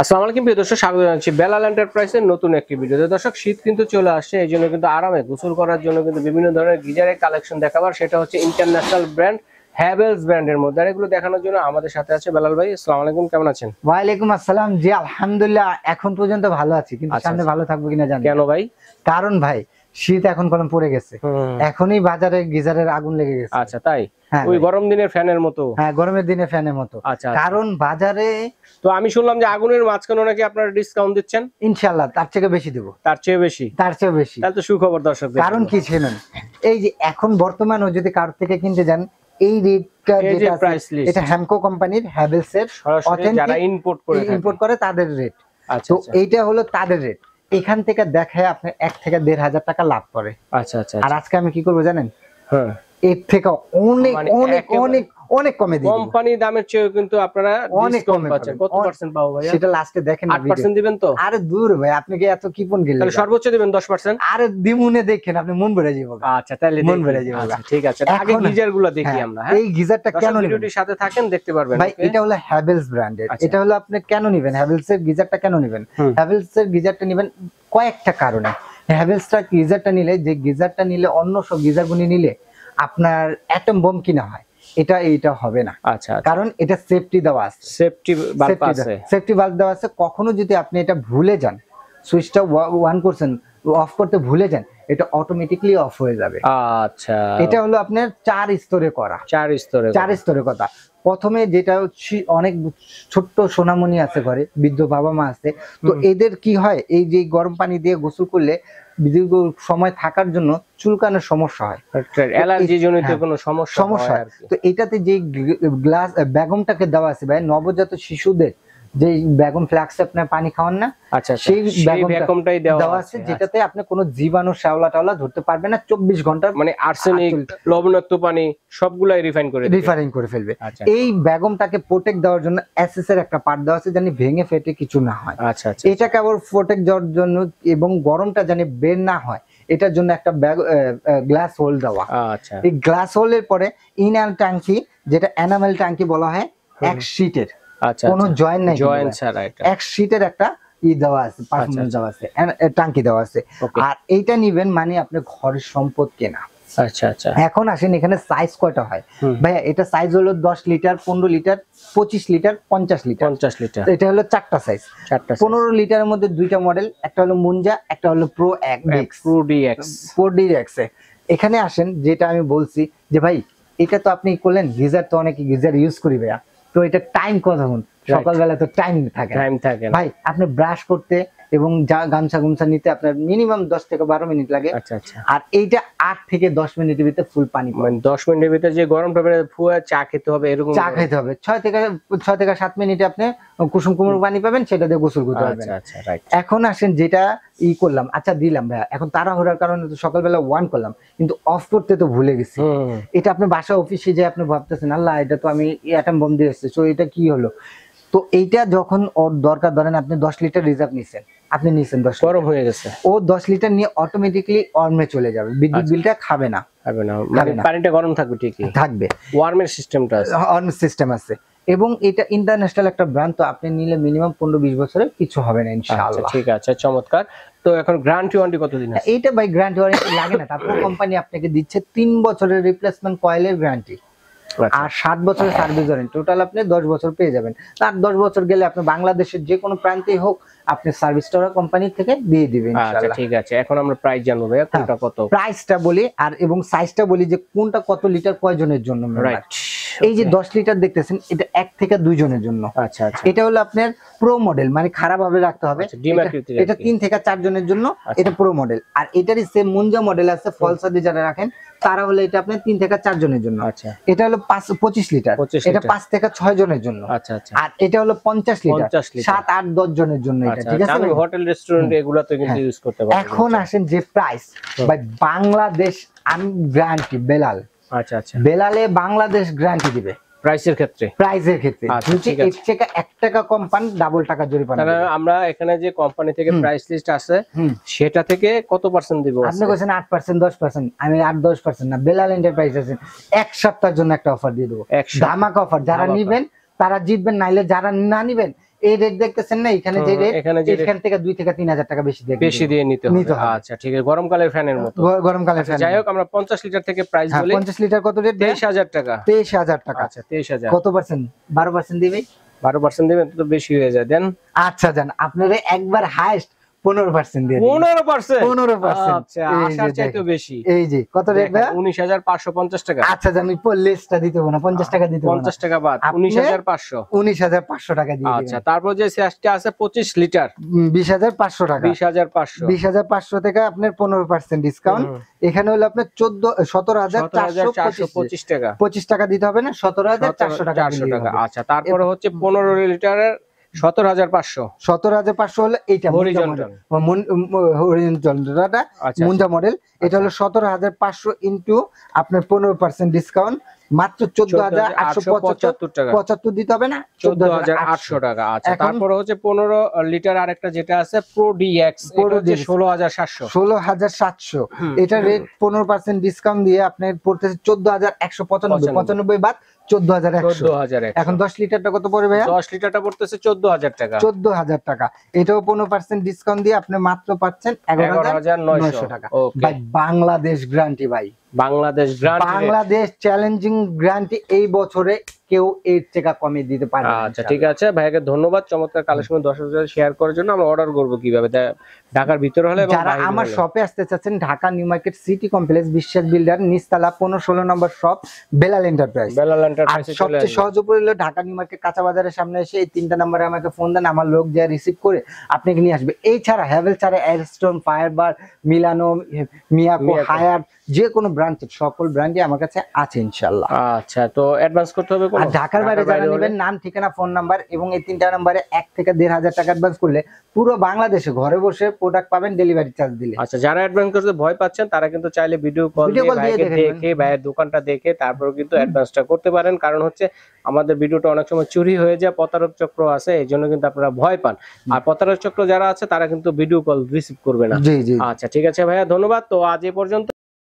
আসসালামু আলাইকুম প্রিয় দর্শক, স্বাগত জানাচ্ছি বেলাল এন্টারপ্রাইজের নতুন একটি ভিডিওতে। দর্শক, শীত কিন্তু চলে আসছে, এই জন্য কিন্তু আরামে গোসল করার জন্য কিন্তু বিভিন্ন ধরনের গিজারের কালেকশন দেখাবার, সেটা হচ্ছে ইন্টারন্যাশনাল ব্র্যান্ড হ্যাভেলস ব্র্যান্ডের মধ্যে। আর এগুলো দেখানোর জন্য আমাদের সাথে আছে বেলাল ভাই। আসসালামু আলাইকুম, কেমন আছেন? ওয়ালাইকুম আসসালাম। জি আলহামদুলিল্লাহ, এখন পর্যন্ত ভালো আছি, কিন্তু সামনে ভালো থাকবো কিনা জানি না। কেন ভাই? কারণ ভাই শীত এখন কলম পড়ে গেছে, এখনই বাজারে গিজারের আগুন লেগে গেছে। আচ্ছা, তাই? হ্যাঁ ওই ভাই। গরম দিনের ফ্যানের মতো? হ্যাঁ, গরমের দিনে ফ্যানের মতো। আচ্ছা, কারণ বাজারে তো আমি শুনলাম যে আগুনের মাঝখানে নাকি আপনারা ডিসকাউন্ট দিচ্ছেন। ইনশাআল্লাহ তার থেকে বেশি দেবো। তার চেয়ে বেশি? তার চেয়ে বেশি। তাহলে তো সুখবর দর্শক। কারণ কি ছিলেন, এই যে এখন বর্তমানে যদি কারোর থেকে কিনতে যান, এই রেটটা যেটা আছে এটা হ্যামকো কোম্পানির হ্যাভেলস এর যারা ইম্পোর্ট করে তাদের রেট। আচ্ছা, তো এইটা হলো তাদের রেট। এখান থেকে দেখায় আপনার 1 থেকে 1,500 টাকা লাভ করে। আচ্ছা আচ্ছা। আর আজকে আমি কি করবো জানেন? হ্যাঁ, এর থেকে অনেক মানে অনেক অনেক অনেক কমে দিই। কোম্পানি দামের চেয়ে কিন্তু আপনারা অনেক ডিসকাউন্ট কমে পাচ্ছেন। কত পার্সেন্ট পাবো ভাই? সেটা লাস্টে দেখেন না। 8% দিবেন তো? আরে দূর ভাই, আপনি কি এত কিপন গেলেন? তাহলে সর্বোচ্চ দিবেন 10%? আরে দিমুনে দেখেন, আপনি মন ভরে যাবে। আচ্ছা, তাহলে মন ভরে যাবে। আচ্ছা, ঠিক আছে। আগে গিজারগুলো দেখি আমরা। হ্যাঁ, এই গিজারটা কেন নিবেন? ভিডিওটির সাথে থাকেন, দেখতে পারবেন। ভাই এটা হলো হ্যাভেলস ব্র্যান্ডের। এটা হলো আপনি কেন নিবেন হ্যাভেলস এর গিজারটা? কেন নিবেন হ্যাভেলস এর গিজারটা? নিবেন কয়েকটা কারণে। হ্যাভেলস এর গিজারটা নিলে, যে গিজারটা নিলে অন্য সব গিজারগুলো নিলে আপনার অ্যাটম বোম কিনা হয়, এটা হবে না। আচ্ছা, কারণ এটা সেফটি দেওয়া আছে। সেফটি বাল্ব আছে। সেফটি বাল্ব দেওয়া আছে। কখনো যদি আপনি এটা ভুলে যান, সুইচটা অন করছেন, অফ করতে ভুলে যান, এটা অটোমেটিক্যালি অফ হয়ে যাবে। আচ্ছা, এটা হলো আপনার 4 স্তরে করা। 4 স্তরে কথা। প্রথমে যেটা অনেক ছোট্ট সোনামণি আছে ঘরে, বৃদ্ধ বাবা মা আছে, তো এদের কি হয়, এই যে গরম পানি দিয়ে গোসল করলে দীর্ঘ সময় থাকার জন্য চুলকানোর সমস্যা হয়, অ্যালার্জি জনিত কোনো সমস্যা হয়। তো এটাতে যে গ্লাস বেগমটাকে দেওয়া আছে ভাই, নবজাত শিশুদের যে বেগম ফ্ল্যাক্সে আপনার পানি খাওয়ান না, আচ্ছা, সেই বেগমটাই দেওয়া আছে, যেটাতে আপনি কোনো জীবাণু শ্যাওলা টাওলা ধরতে পারবে না 24 ঘন্টা। মানে আর্সেনিক, লবণাক্ত পানি সবগুলাই রিফাইন করে ফেলবে। এই বেগমটাকে প্রোটেক্ট দেওয়ার জন্য এসএস এর একটা পার্ট দেওয়া আছে, জানি ভেঙে ফেটে কিছু না হয়। আচ্ছা আচ্ছা। এটাকে আবার প্রোটেক্ট দেওয়ার জন্য এবং গরমটা জানি বের না হয়, এটার জন্য একটা গ্লাস হোল দেওয়া। আচ্ছা, এই গ্লাস হোলের পরে ইনার ট্যাঙ্কি, যেটা এনামেল ট্যাঙ্কি বলা হয়, এক শীটের কোনো জয়েন্ট নাই, জয়েন্ট ছাড়া এটা এক শীটের একটা দেওয়া আছে, পারফরম্যান্স দেওয়া আছে, ট্যাঙ্কি দেওয়া আছে। আর এইটা নিবেন মানে আপনি ঘরের সম্পদ কেনা। আচ্ছা আচ্ছা। এখন আসেন, এখানে সাইজ কয়টা হয় ভাইয়া? এটা সাইজ হলো 10 লিটার, 15 লিটার, 25 লিটার, 50 লিটার। এটা হলো 4টা সাইজ। 15 লিটারের মধ্যে 2টা মডেল, একটা হলো মুনজা, একটা হলো প্রো ডিএক্স। এখানে আসেন, যেটা আমি বলছি যে ভাই এটা তো আপনি করলেন গিজার, তো অনেকে গিজার ইউজ করি ভাইয়া, তো এটা টাইম কতক্ষণ? সকালবেলা তো টাইম থাকে ভাই, আপনি ব্রাশ করতে এবং গামছা গুমছা নিতে আপনার মিনিমাম 10 থেকে 12 মিনিট লাগে। আচ্ছা আচ্ছা। আর এইটা 8 থেকে 10 মিনিটের ভিতরে ফুল পানি, মানে 10 মিনিটের ভিতরে যে গরমটা বেড়ে ফুয়া চা খেতে হবে, এরকম চা খেতে হবে। 6 থেকে 7 মিনিটে আপনি কুসুম কুমুর পানি পাবেন, সেটা দিয়ে গোসল করতে পারবেন। আচ্ছা, রাইট। এখন আসেন, যেটা করলাম, আচ্ছা দিলাম ভাইয়া, এখন তাড়াহুড়ার কারণে তো সকালবেলা অন করলাম, কিন্তু অফ করতে তো ভুলে গেছি। এটা আপনি বাসা অফিসে যে আপনি ভাবতেছেন, আল্লাহ এটা তো আমি অ্যাটম বম দিয়ে এসেছি, তো এটা কি হলো? তো এইটা যখন ওর দরকার, ধরেন আপনি 10 লিটার রিজার্ভ নিছেন, আপনি নিছেন 10, গরম হয়ে গেছে, ও 10 লিটার নিয়ে অটোমেটিক্যালি অর্মে চলে যাবে, বিদ্যুৎ বিলটা খাবে না। মানে পানিটা গরম থাকবে, ঠিকই থাকবে, ওয়ার্মের সিস্টেমটা আছে, অর্ম সিস্টেম আছে। এবং এটা ইন্টারন্যাশনাল একটা ব্র্যান্ড, তো আপনি নিলে মিনিমাম 15-20 বছরের কিছু হবে না ইনশাআল্লাহ। ঠিক আছে, চমৎকার। তো এখন গ্যারান্টি ওয়ারেন্টি কতদিন আছে? এইটা ভাই গ্যারান্টি ওয়ারেন্টি লাগে না, তারপর কোম্পানি আপনাকে দিচ্ছে 3 বছরের রিপ্লেসমেন্ট কয়েলের গ্যারান্টি আর 7 বছরের সার্ভিস ওয়ারেন্টি। টোটাল আপনি 10 বছর পেয়ে যাবেন। তার 10 বছর গেলে আপনি বাংলাদেশের যে কোনো প্রান্তেই হোক, আপনি সার্ভিসটা কোম্পানি থেকে দিয়ে দিবেন ইনশাআল্লাহ। আচ্ছা, ঠিক আছে। এখন আমরা প্রাইস জানবো ভাইয়া, কোনটা কত? প্রাইসটা বলি আর এবং সাইজটা বলি, যে কোনটা কত লিটার কয়জনের জন্য। রাইট, এই যে 10 লিটার দেখতেছেন, এটা 1 থেকে 2 জনের জন্য। আচ্ছা আচ্ছা। এটা হলো আপনার প্রো মডেল, মানে খারাপ ভাবে রাখতে হবে। এটা 3 থেকে 4 জনের জন্য, এটা প্রো মডেল। আর এটারই সেম মুনজা মডেল আছে, ফলসাদি যারা রাখেন তারা হলো, এটা আপনার 3 থেকে 4 জনের জন্য। আচ্ছা, এটা হলো 25 লিটার, এটা 5 থেকে 6 জনের জন্য। আচ্ছা আচ্ছা। আর এটা হলো 50 লিটার, 7, 8, 10 জনের জন্য। এটা ঠিক আছে, আমি হোটেল রেস্টুরেন্ট এগুলাতে কিন্তু ইউজ করতে পারবো। এখন আসেন যে প্রাইস, ভাই বাংলাদেশ আমি গ্যারান্টি বেলাল। আচ্ছা আচ্ছা। বেলালে বাংলাদেশ গ্যারান্টি দিবে প্রাইসের ক্ষেত্রে। যদি এর থেকে 1 টাকা কম পান, ডাবল টাকা জরিমানা। তাহলে আমরা এখানে যে কোম্পানি থেকে প্রাইস লিস্ট আছে, সেটা থেকে কত পার্সেন্ট দিব? আপনি বলেছেন 8%, 10%, আমি 8-10% না, বেলাল এন্টারপ্রাইজ আছে 1 সপ্তাহের জন্য একটা অফার দিয়ে দেবো, ধামাকা অফার। যারা নিবেন তারা জিতবেন, নাইলে যারা না নিবেন এই রেট দেখতেছেন না, এখানে যে রেট, এখান থেকে 2 থেকে 3000 টাকা বেশি দিয়ে নিতে হবে। আচ্ছা ঠিক আছে, গরমকালের ফ্যানের মতো, গরমকালের ফ্যান। যাই হোক আমরা 50 লিটার থেকে প্রাইস বলি। 50 লিটার কত রেট? 23000 টাকা। 23000 টাকা। আচ্ছা 23000 কত পার্সেন্ট? 12% দিবে। 12% দিবেন তো বেশি হয়ে যায়। দেন আচ্ছা জান, আপনারা একবার হাইস্ট 15% দিয়ে দিন। 15%? আচ্ছা আশার চাইতে বেশি। এই যে কত রেট ভাই? 19550 টাকা। আচ্ছা জান, লিস্টটা দিতে হবে না, 50 টাকা দিতে হবে না, 50 টাকা বাদ 19500। 19500 টাকা দিয়ে দিবেন। আচ্ছা তারপর যে স্যাশটা আছে 25 লিটার 20500 টাকা। 20500 থেকে আপনার 15% ডিসকাউন্ট। এখানে হলো আপনার 17425 টাকা। 25 টাকা দিতে হবে না, 17400 টাকা। আচ্ছা তারপরে হচ্ছে 15 লিটারের 17500। 17500 হলো এইটা হরিজন্টাল মুঞ্জা মডেল। এটা হলো 17500 ইনটু আপনার 15% ডিসকাউন্ট, মাত্র 14875 টাকা। 75 দিতে হবে না, 14800 টাকা। আচ্ছা তারপরে হচ্ছে 15 লিটার আরেকটা যেটা আছে প্রো ডিএক্স, এটা হচ্ছে 16700। 16700 এটা রেট 15% ডিসকাউন্ট দিয়ে আপনার পড়তেছে 14195। 95 বাদ 14100। এখন 10 লিটারটা কত পড়বে ভাইয়া? 10 লিটারটা পড়তেছে 14000 টাকা। 14000 টাকা। এটাও 15% ডিসকাউন্ট দিয়ে আপনি মাত্র পাচ্ছেন 11900 টাকা। ভাই বাংলাদেশ গ্যারান্টি, ভাই বাংলাদেশ চ্যালেঞ্জিং গ্যারান্টি। এই বছরে কেউ এর থেকে কমে দিতে পারে না। আচ্ছা ঠিক আছে, ভাইকে ধন্যবাদ চমৎকার কালেকশন দর্শকদের সাথে শেয়ার করার জন্য। আমরা অর্ডার করব কিভাবে? ঢাকার ভিতরে হলে এবং যারা আমার শপে আসতে চাচ্ছেন, Dhaka new market city complex, বিশ্বাস বিল্ডার, নিচতলা 15-16 নম্বর শপ, বেলাল এন্টারপ্রাইজ। সবচেয়ে সহজ উপায় হলো ঢাকা নিউ মার্কেট কাঁচা বাজারের সামনে এসে এই 3টা নম্বরে আমাকে ফোন দেন, আমার লোক যা রিসিভ করে আপনাকে নিয়ে আসবে। এই ছাড়া হ্যাভেল ছাড়া এয়ারস্টোন, ফায়ারবার, মিলানো, মিয়াকো, হায়ার, যে কোনো ব্র্যান্ডের সকল ব্র্যান্ডই আমার কাছে আছে ইনশাআল্লাহ। আচ্ছা তো অ্যাডভান্স করতে হবে কোন? আর ঢাকার বাইরে যারা নেবেন, নাম, ঠিকানা, ফোন নাম্বার এবং এই 3টা নম্বরে 1 থেকে 1500 টাকা অ্যাডভান্স করলে পুরো বাংলাদেশে ঘরে বসে প্রোডাক্ট পাবেন ডেলিভারি চার্জ দিলে। আচ্ছা যারা অ্যাডভান্স করতে ভয় পাচ্ছেন তারা কিন্তু চাইলে ভিডিও কল দিয়ে ভাইকে দেখে, ভাইয়ের দোকানটা দেখে তারপর কিন্তু অ্যাডভান্সটা করতে পারেন। কারণ হচ্ছে আমাদের ভিডিওটা অনেক সময় চুরি হয়ে যায়, প্রতারক চক্র আছে, এই জন্য কিন্তু আপনারা ভয় পান। আর প্রতারক চক্র যারা আছে তারা কিন্তু ভিডিও কল রিসিভ করবে না। জি জি। আচ্ছা ঠিক আছে ভাইয়া, ধন্যবাদ। তো আজ এই পর্যন্ত।